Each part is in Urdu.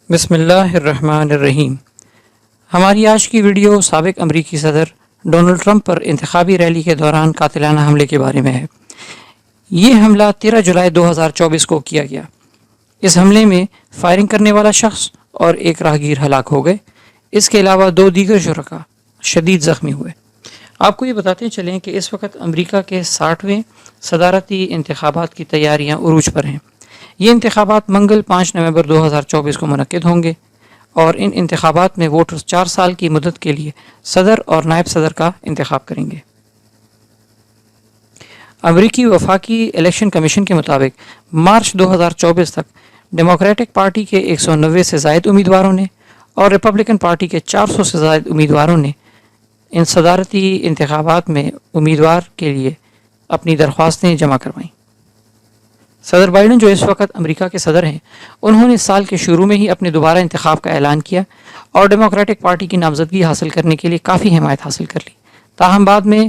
بسم اللہ الرحمن الرحیم۔ ہماری آج کی ویڈیو سابق امریکی صدر ڈونلڈ ٹرمپ پر انتخابی ریلی کے دوران قاتلانہ حملے کے بارے میں ہے۔ یہ حملہ 13 جولائی 2024 کو کیا گیا۔ اس حملے میں فائرنگ کرنے والا شخص اور ایک راہگیر ہلاک ہو گئے۔ اس کے علاوہ 2 دیگر شرکاء شدید زخمی ہوئے۔ آپ کو یہ بتاتے چلیں کہ اس وقت امریکہ کے 60ویں صدارتی انتخابات کی تیاریاں عروج پر ہیں۔ یہ انتخابات منگل 5 نومبر 2024 کو منعقد ہوں گے اور ان انتخابات میں ووٹرز 4 سال کی مدت کے لیے صدر اور نائب صدر کا انتخاب کریں گے۔ امریکی وفاقی الیکشن کمیشن کے مطابق مارچ 2024 تک ڈیموکریٹک پارٹی کے 190 سے زائد امیدواروں نے اور ریپبلکن پارٹی کے 400 سے زائد امیدواروں نے ان صدارتی انتخابات میں امیدوار کے لیے اپنی درخواستیں جمع کروائیں۔ صدر بائیڈن جو اس وقت امریکہ کے صدر ہیں، انہوں نے سال کے شروع میں ہی اپنے دوبارہ انتخاب کا اعلان کیا اور ڈیموکریٹک پارٹی کی نامزدگی حاصل کرنے کے لیے کافی حمایت حاصل کر لی۔ تاہم بعد میں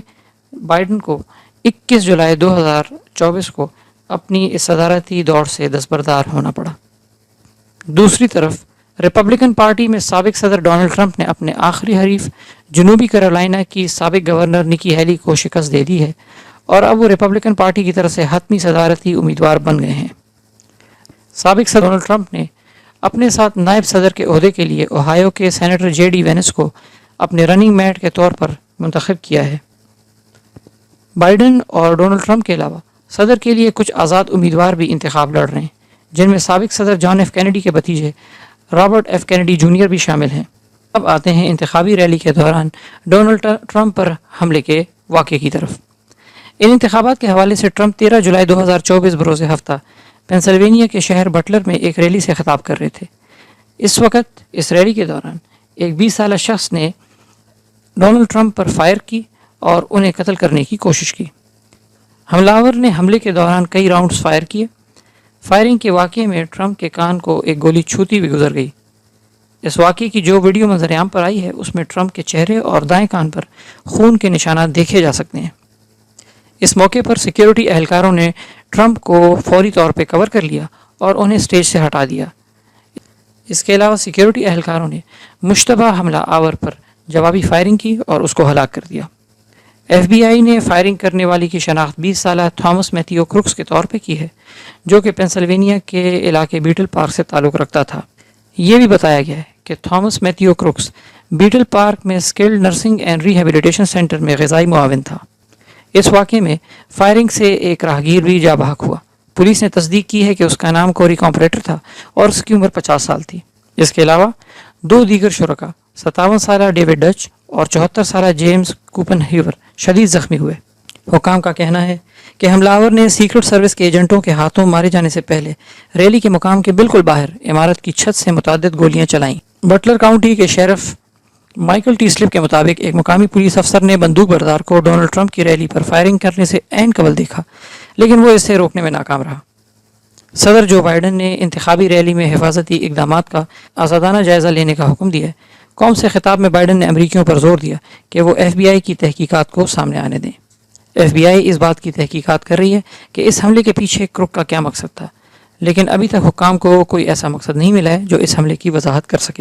بائیڈن کو 21 جولائی 2024 کو اپنی اس صدارتی دوڑ سے دستبردار ہونا پڑا۔ دوسری طرف ریپبلکن پارٹی میں سابق صدر ڈونلڈ ٹرمپ نے اپنے آخری حریف جنوبی کیرولینا کی سابق گورنر نکی ہیلی کو شکست دے دی ہے اور اب وہ ریپبلکن پارٹی کی طرف سے حتمی صدارتی امیدوار بن گئے ہیں۔ سابق صدر ڈونلڈ ٹرمپ نے اپنے ساتھ نائب صدر کے عہدے کے لیے اوہایو کے سینیٹر جے ڈی وینس کو اپنے رننگ میٹ کے طور پر منتخب کیا ہے۔ بائیڈن اور ڈونلڈ ٹرمپ کے علاوہ صدر کے لیے کچھ آزاد امیدوار بھی انتخاب لڑ رہے ہیں، جن میں سابق صدر جان ایف کینیڈی کے بھتیجے رابرٹ ایف کینیڈی جونیئر بھی شامل ہیں۔ اب آتے ہیں انتخابی ریلی کے دوران ڈونلڈ ٹرمپ پر حملے کے واقعے کی طرف۔ ان انتخابات کے حوالے سے ٹرمپ 13 جولائی 2024 بروز ہفتہ پینسلوینیا کے شہر بٹلر میں ایک ریلی سے خطاب کر رہے تھے۔ اس وقت اس ریلی کے دوران ایک 20 سالہ شخص نے ڈونلڈ ٹرمپ پر فائر کی اور انہیں قتل کرنے کی کوشش کی۔ حملہ آور نے حملے کے دوران کئی راؤنڈز فائر کیے۔ فائرنگ کے واقعے میں ٹرمپ کے کان کو ایک گولی چھوتی ہوئی گزر گئی۔ اس واقعے کی جو ویڈیو منظر عام پر آئی ہے، اس میں ٹرمپ کے چہرے اور دائیں کان پر خون کے نشانات دیکھے جا سکتے ہیں۔ اس موقع پر سیکیورٹی اہلکاروں نے ٹرمپ کو فوری طور پہ کور کر لیا اور انہیں اسٹیج سے ہٹا دیا۔ اس کے علاوہ سیکیورٹی اہلکاروں نے مشتبہ حملہ آور پر جوابی فائرنگ کی اور اس کو ہلاک کر دیا۔ ایف بی آئی نے فائرنگ کرنے والی کی شناخت 20 سالہ تھامس میتھیو کروکس کے طور پہ کی ہے، جو کہ پینسلوینیا کے علاقے بیٹل پارک سے تعلق رکھتا تھا۔ یہ بھی بتایا گیا ہے کہ Thomas Matthew Crooks Bethel Park میں skilled nursing and rehabilitation center میں غذائی معاون تھا۔ اس واقعے میں فائرنگ سے ایک راہگیر بھی جاں بحق ہوا۔ پولیس نے تصدیق کی ہے کہ اس کا نام کوری کامپریٹر تھا اور اس کی عمر 50 سال تھی۔ اس کے علاوہ 2 دیگر شرکاء 57 سالہ ڈیوڈ ڈچ اور 74 سالہ جیمز کوپن ہیور شدید زخمی ہوئے۔ حکام کا کہنا ہے کہ حملہ آور نے سیکرٹ سروس کے ایجنٹوں کے ہاتھوں مارے جانے سے پہلے ریلی کے مقام کے بالکل باہر عمارت کی چھت سے متعدد گولیاں چلائیں۔ بٹلر کاؤنٹی کے شیرف مائیکل ٹی سلپ کے مطابق ایک مقامی پولیس افسر نے بندوق بردار کو ڈونلڈ ٹرمپ کی ریلی پر فائرنگ کرنے سے عین قبل دیکھا، لیکن وہ اسے روکنے میں ناکام رہا۔ صدر جو بائیڈن نے انتخابی ریلی میں حفاظتی اقدامات کا آزادانہ جائزہ لینے کا حکم دیا ہے۔ قوم سے خطاب میں بائیڈن نے امریکیوں پر زور دیا کہ وہ ایف بی آئی کی تحقیقات کو سامنے آنے دیں۔ ایف بی آئی اس بات کی تحقیقات کر رہی ہے کہ اس حملے کے پیچھے کروک کا کیا مقصد تھا، لیکن ابھی تک حکام کو کوئی ایسا مقصد نہیں ملا ہے جو اس حملے کی وضاحت کر سکے۔